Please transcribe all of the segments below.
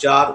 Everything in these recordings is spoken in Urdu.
4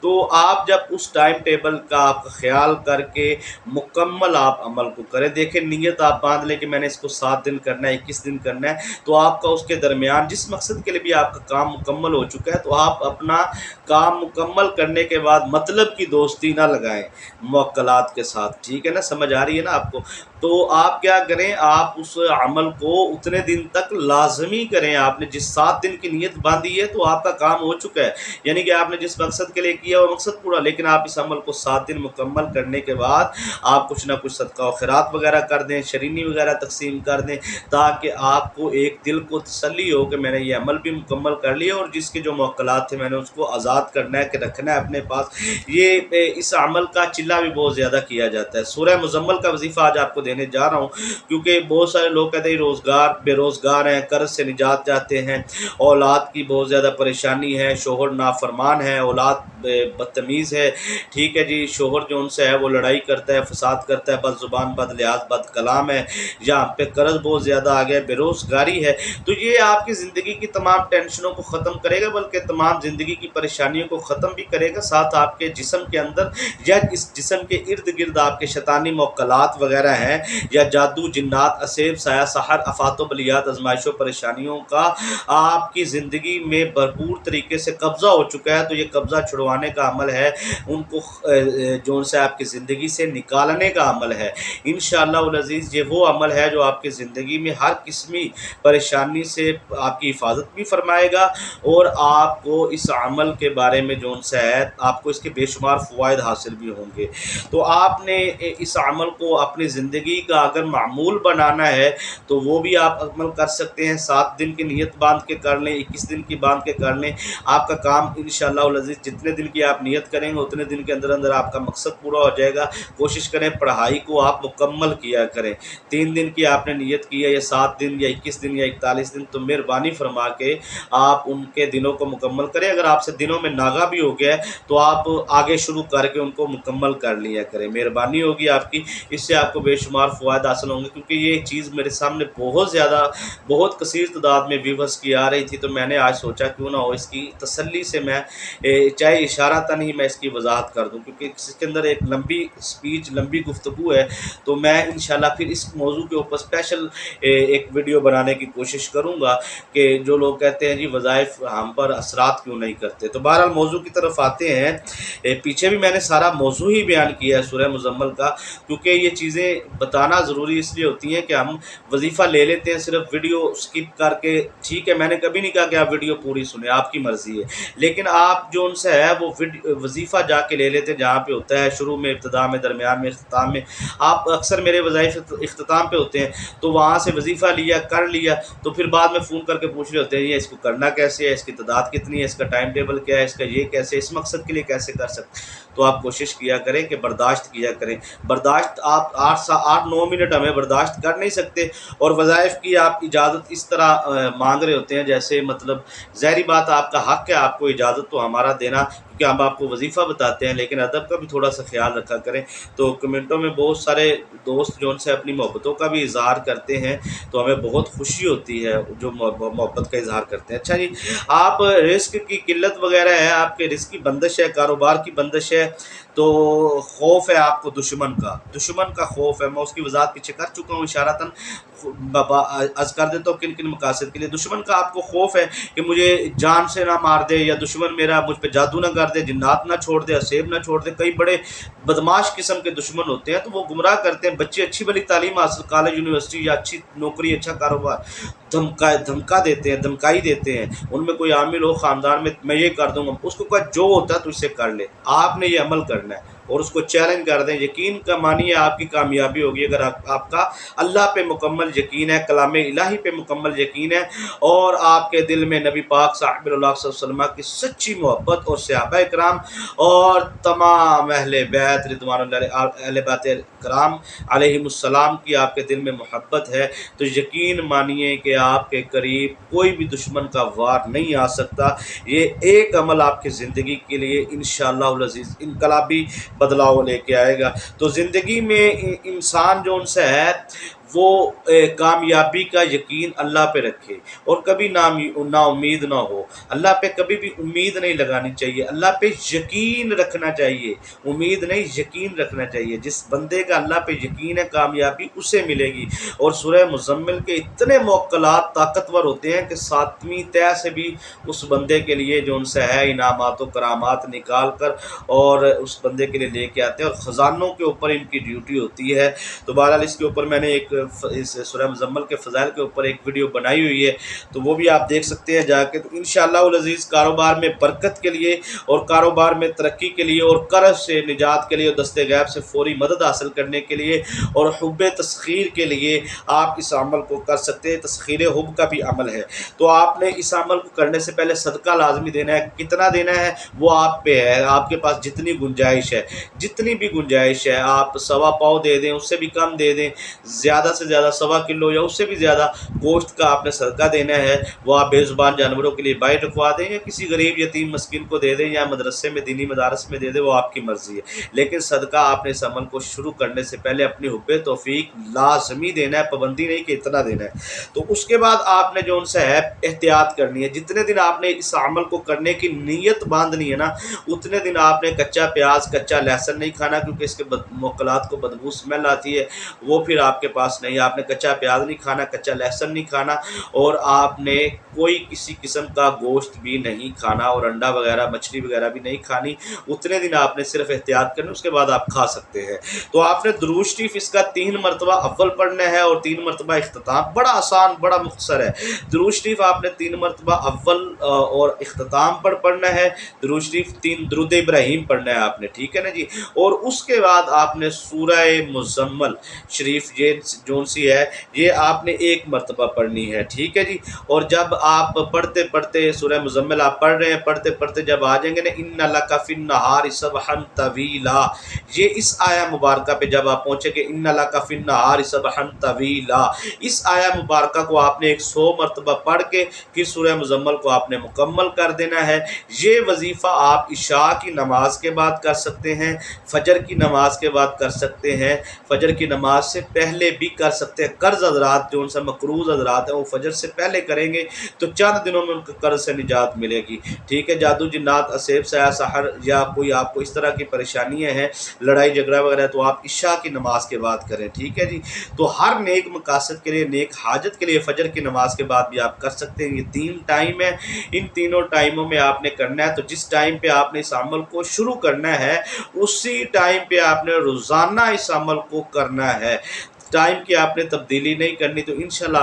تو آپ جب اس ٹائم ٹیبل کا آپ خیال کر کے مکمل آپ عمل کو کریں، دیکھیں نیت آپ باندھ لیں کہ میں نے اس کو 7 دن کرنا ہے، 21 دن کرنا ہے، تو آپ کا اس کے درمیان جس مقصد کے لیے بھی آپ کا کام مکمل ہو چکا ہے، تو آپ اپنا کام مکمل کرنے کے بعد مطلب کی دوستی نہ لگائیں موکلات کے ساتھ، ٹھیک ہے نا، سمجھ آ رہی ہے نا آپ کو؟ تو آپ کیا کریں، آپ اس عمل کو اتنے دن تک لازمی کریں، آپ نے جس 7 دن کی نیت باندھی ہے تو آپ کا کام ہو چکا ہے، یعنی کہ آپ نے جس مقصد کے لیے کیا وہ مقصد پورا، لیکن آپ اس عمل کو 7 دن مکمل کرنے کے بعد آپ کچھ نہ کچھ صدقہ و خیرات وغیرہ کر دیں، شرینی وغیرہ تقسیم کر دیں، تاکہ آپ کو ایک دل کو تسلی ہو کہ میں نے یہ عمل بھی مکمل کر لیا، اور جس کے جو موکلات تھے میں نے اس کو آزاد کرنا ہے کہ رکھنا ہے اپنے پاس۔ یہ اس عمل کا چلہ بھی بہت زیادہ کیا جاتا ہے۔ سورہ مزمل کا وظیفہ آج آپ کو دینے جا رہا ہوں، کیونکہ بہت سارے لوگ کہتے ہیں بے روزگار ہیں، قرض سے نجات چاہتے ہیں، اولاد کی بہت زیادہ پریشانی ہے، شوہر نافرمان ہے، اولاد بدتمیز ہے، ٹھیک ہے جی، شوہر جو ان سے ہے وہ لڑائی کرتا ہے، فساد کرتا ہے، بد زبان، بد لحاظ، بد کلام ہے، یا آپ پہ قرض بہت زیادہ آ گیا، بے روزگاری ہے، تو یہ آپ کی زندگی کی تمام ٹینشنوں کو ختم کرے گا، بلکہ تمام زندگی کی پریشانیوں کو ختم بھی کرے گا، ساتھ آپ کے جسم کے اندر یا اس جسم کے ارد گرد آپ کے شیطانی موکلات وغیرہ ہیں، یا جادو، جنات، اسیب، سایہ سحر، آفات و بلیات، آزمائشوں، پریشانیوں کا آپ کی زندگی میں بھرپور طریقے سے قبضہ ہو چکا ہے، تو یہ قبضہ چھڑوانے کا عمل ہے، ان کو جو سے آپ کی زندگی سے نکالنے کا عمل ہے۔ انشاءاللہ العزیز یہ وہ عمل ہے جو آپ کی زندگی میں ہر قسمی پریشانی سے آپ کی حفاظت بھی فرمائے گا، اور آپ کو اس عمل کے بارے میں جو سے ہے آپ کو اس کے بے شمار فوائد حاصل بھی ہوں گے۔ تو آپ نے اس عمل کو اپنی زندگی کا اگر معمول بنانا ہے تو وہ بھی آپ عمل کر سکتے ہیں، 7 دن کی نیت باندھ کے کر لیں، 21 دن کی باندھ کے کر لیں، آپ کا کام انشاءاللہ العزیز جتنے دن کی آپ نیت کریں گے اتنے دن کے اندر اندر آپ کا مقصد پورا ہو جائے گا۔ کوشش کریں پڑھائی کو آپ مکمل کیا کریں، 3 دن کی آپ نے نیت کی ہے، یا 7 دن یا 21 دن یا 41 دن، تو مہربانی فرما کے آپ ان کے دنوں کو مکمل کریں۔ اگر آپ سے دنوں میں ناغا بھی ہو گیا ہے تو آپ آگے شروع کر کے ان کو مکمل کر لیا کریں، مہربانی ہوگی آپ کی، اس سے آپ کو بے شمار فوائد حاصل ہوں گے، کیونکہ یہ چیز میرے سامنے بہت زیادہ بہت کثیر تعداد میں ویورز کی آ رہی تھی، تو میں نے آج سوچا کیوں نہ ہو اس کی تسلی سے میں چاہے اشارہ تن ہی میں اس کی وضاحت کر دوں، کیونکہ اس کے اندر ایک لمبی سپیچ، لمبی گفتگو ہے، تو میں انشاءاللہ پھر اس موضوع کے اوپر اسپیشل ایک ویڈیو بنانے کی کوشش کروں گا کہ جو لوگ کہتے ہیں جی وظائف ہم پر اثرات کیوں نہیں کرتے۔ تو بہرحال موضوع کی طرف آتے ہیں، پیچھے بھی میں نے سارا موضوع ہی بیان کیا ہے سورہ مزمل کا، کیونکہ یہ چیزیں بتانا ضروری اس لیے ہوتی ہیں کہ ہم وظیفہ لے لیتے ہیں صرف ویڈیو سکپ کر کے، ٹھیک ہے، میں نے کبھی نہیں کہا کہ آپ ویڈیو پوری سنیں، آپ کی مرضی ہے، لیکن آپ جو ان سے ہے وہ وظیفہ جا کے لے لیتے ہیں جہاں پہ ہوتا ہے شروع میں، ابتدا میں، درمیان میں، اختتام میں۔ آپ اکثر میرے وظائف اختتام پہ ہوتے ہیں تو وہاں سے وظیفہ لیا، کر لیا، تو پھر بعد میں فون کر کے پوچھ رہے ہوتے ہیں یہ اس کو کرنا کیسے ہے، اس کی تعداد کتنی ہے، اس کا ٹائم ٹیبل کیا ہے، اس کا یہ کیسے، اس مقصد کے لیے کیسے کر سکتے۔ تو آپ کوشش کیا کریں کہ برداشت کیا کریں، برداشت آپ 8-9 منٹ ہمیں برداشت کر نہیں سکتے، اور وظائف کی آپ اجازت اس طرح مانگ رہے ہوتے ہیں جیسے مطلب ظاہری بات آپ کا حق ہے آپ کو اجازت تو ہمارا دینا، کیونکہ ہم آپ کو وظیفہ بتاتے ہیں، لیکن ادب کا بھی تھوڑا سا خیال رکھا کریں۔ تو کمنٹوں میں بہت سارے دوست جو ان سے اپنی محبتوں کا بھی اظہار کرتے ہیں، تو ہمیں بہت خوشی ہوتی ہے جو محبت کا اظہار کرتے ہیں۔ اچھا جی، آپ رزق کی قلت وغیرہ ہے، آپ کے رزق کی بندش ہے، کاروبار کی بندش ہے، تو خوف ہے آپ کو دشمن کا خوف ہے، میں اس کی وضاحت پیچھے کر چکا ہوں اشارتاً، عرض کر دیتا ہوں کن کن مقاصد کے لیے۔ دشمن کا آپ کو خوف ہے کہ مجھے جان سے نہ مار دے، یا دشمن میرا مجھ پہ جادو نہ کر دے، جنات نہ چھوڑ دے، اسیب نہ چھوڑ دے۔ کئی بڑے بدماش قسم کے دشمن ہوتے ہیں، تو وہ گمراہ کرتے ہیں بچے، اچھی بڑی تعلیم حاصل، کالج، یونیورسٹی یا اچھی نوکری، اچھا کاروبار، دھمکا دیتے ہیں، دھمکائی دیتے ہیں، ان میں کوئی عامل ہو خاندان میں یہ کر دوں گا، اس کو کہا جو ہوتا ہے تو اس سے کر لے، آپ نے یہ عمل کرنا ہے، اور اس کو چیلنج کر دیں، یقین کا مانی ہے آپ کی کامیابی ہوگی اگر آپ کا اللہ پہ مکمل یقین ہے، کلام الہی پہ مکمل یقین ہے، اور آپ کے دل میں نبی پاک صاحب اللہ صلی اللہ علیہ وسلم کی سچی محبت، اور صحابہ کرام اور تمام اہل بیت رضوان اللہ اہل بیت کرام علیہم السلام کی آپ کے دل میں محبت ہے، تو یقین مانیے کہ آپ کے قریب کوئی بھی دشمن کا وار نہیں آ سکتا۔ یہ ایک عمل آپ کی زندگی کے لیے انشاءاللہ العزیز انقلابی بدلاؤ لے کے آئے گا۔ تو زندگی میں انسان جو ان سے ہے وہ کامیابی کا یقین اللہ پہ رکھے اور کبھی نا امید نہ ہو۔ اللہ پہ کبھی بھی امید نہیں لگانی چاہیے، اللہ پہ یقین رکھنا چاہیے، امید نہیں یقین رکھنا چاہیے۔ جس بندے کا اللہ پہ یقین ہے کامیابی اسے ملے گی۔ اور سورہ مزمل کے اتنے موکلات طاقتور ہوتے ہیں کہ 7ویں طے سے بھی اس بندے کے لیے جو ان سے ہے انعامات و کرامات نکال کر اور اس بندے کے لیے لے کے آتے ہیں، اور خزانوں کے اوپر ان کی ڈیوٹی ہوتی ہے۔ تو بہرحال اس کے اوپر میں نے ایک اس سورہ مزمل کے فضائل کے اوپر ایک ویڈیو بنائی ہوئی ہے، تو وہ بھی آپ دیکھ سکتے ہیں جا کے۔ تو انشاءاللہ العزیز کاروبار میں برکت کے لیے اور کاروبار میں ترقی کے لیے اور قرض سے نجات کے لیے اور دست غیب سے فوری مدد حاصل کرنے کے لیے اور حب تسخیر کے لیے آپ اس عمل کو کر سکتے ہیں۔ تسخیر حب کا بھی عمل ہے، تو آپ نے اس عمل کو کرنے سے پہلے صدقہ لازمی دینا ہے۔ کتنا دینا ہے وہ آپ پہ ہے، آپ کے پاس جتنی گنجائش ہے، جتنی بھی گنجائش ہے، آپ 1.25 پاؤ دے دیں، اس سے بھی کم دے دیں، زیادہ سے زیادہ 1.25 کلو یا اس سے بھی زیادہ گوشت کا آپ نے صدقہ دینا ہے۔ وہ آپ بے زبان جانوروں کے لیے باہر رکھوا دیں یا کسی غریب یتیم مسکین کو دے دیں یا مدرسے میں دینی مدارس میں دے دیں، وہ آپ کی مرضی ہے، لیکن صدقہ آپ نے اس عمل کو شروع کرنے سے پہلے اپنی حب توفیق لازمی دینا ہے، پابندی نہیں کہ اتنا دینا ہے۔ تو اس کے بعد آپ نے جو ان سے ہے احتیاط کرنی ہے۔ جتنے دن آپ نے اس عمل کو کرنے کی نیت باندھنی ہے نا، اتنے دن آپ نے کچا پیاز کچا لہسن نہیں کھانا، کیونکہ اس کے موکلات کو بدبو اسمیل آتی ہے، وہ پھر آپ کے پاس نہیں۔ آپ نے کچا پیاز نہیں کھانا، کچا لہسن نہیں کھانا، اور آپ نے کوئی کسی قسم کا گوشت بھی نہیں کھانا اور انڈا وغیرہ مچھلی وغیرہ بھی نہیں کھانی۔ اتنے دن آپ نے صرف احتیاط کرنا، اس کے بعد آپ کھا سکتے ہیں۔ تو آپ نے درود شریف اس کا 3 مرتبہ اول پڑھنا ہے اور 3 مرتبہ اختتام۔ بڑا آسان بڑا مختصر ہے۔ درود شریف آپ نے 3 مرتبہ اول اور اختتام پر پڑھنا ہے۔ درود شریف 3 درود ابراہیم پڑھنا ہے آپ نے، ٹھیک ہے نا جی۔ اور اس کے بعد آپ نے سورہ مزمل شریف یہ جون سی ہے یہ آپ نے 1 مرتبہ پڑھنی ہے، ٹھیک ہے جی۔ اور جب آپ پڑھتے پڑھتے سورہ مزمل آپ پڑھ رہے ہیں، پڑھتے پڑھتے جب آ جائیں گے نا ان لک فی النہار سبحا طویلا، یہ اس آیہ مبارکہ پہ جب آپ پہنچیں گے ان لک فی النہار سبحا طویلا، اس آیہ مبارکہ کو آپ نے 100 مرتبہ پڑھ کے پھر سورہ مزمل کو آپ نے مکمل کر دینا ہے۔ یہ وظیفہ آپ عشاء کی نماز کے بعد کر سکتے ہیں، فجر کی نماز کے بعد کر سکتے ہیں، فجر کی نماز سے پہلے بھی کر سکتے ہیں۔ قرض حضرات جو ان سے مقروض حضرات ہیں وہ فجر سے پہلے کریں گے تو چند دنوں میں ان کو قرض سے نجات ملے گی، ٹھیک ہے۔ جادو جنات اسیب سایہ سحر یا کوئی آپ کو اس طرح کی پریشانیاں ہیں، لڑائی جھگڑا وغیرہ، تو آپ عشاء کی نماز کے بعد کریں، ٹھیک ہے جی۔ تو ہر نیک مقاصد کے لیے نیک حاجت کے لیے فجر کی نماز کے بعد بھی آپ کر سکتے ہیں۔ یہ 3 ٹائم ہے، ان تینوں ٹائموں میں آپ نے کرنا ہے۔ تو جس ٹائم پہ آپ نے اس عمل کو شروع کرنا ہے اسی ٹائم پہ آپ نے روزانہ اس عمل کو کرنا ہے، ٹائم کی آپ نے تبدیلی نہیں کرنی۔ تو انشاءاللہ